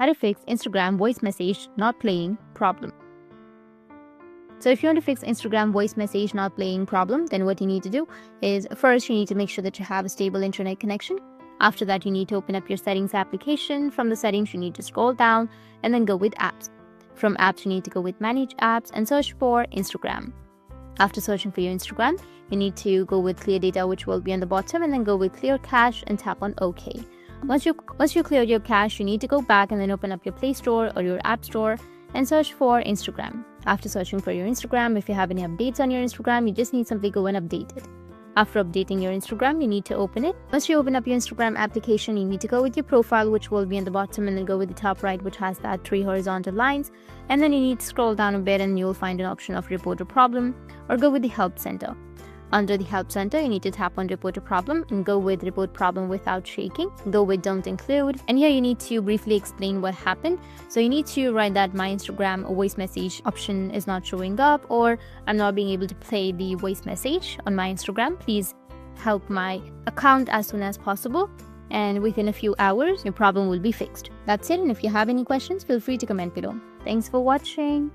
how to fix Instagram voice message not playing problem. So if you want to fix Instagram voice message not playing problem, then what you need to do is first you need to make sure that you have a stable internet connection. After that, you need to open up your settings application. From the settings, you need to scroll down and then go with apps. From apps, you need to go with manage apps and search for Instagram. After searching for your Instagram, you need to go with clear data, which will be on the bottom, and then go with clear cache and tap on OK. Once you clear your cache, you need to go back and then open up your Play Store or your App Store and search for Instagram. After searching for your Instagram, if you have any updates on your Instagram, you just need to simply go and update it. After updating your Instagram, you need to open it. Once you open up your Instagram application, you need to go with your profile, which will be on the bottom, and then go with the top right, which has that 3 horizontal lines. And then you need to scroll down a bit and you'll find an option of report a problem, or go with the help center. Under the help center, you need to tap on report a problem and go with report problem without shaking. Go with don't include. And here you need to briefly explain what happened. So you need to write that my Instagram voice message option is not showing up, or I'm not being able to play the voice message on my Instagram. Please help my account as soon as possible. And within a few hours, your problem will be fixed. That's it. And if you have any questions, feel free to comment below. Thanks for watching.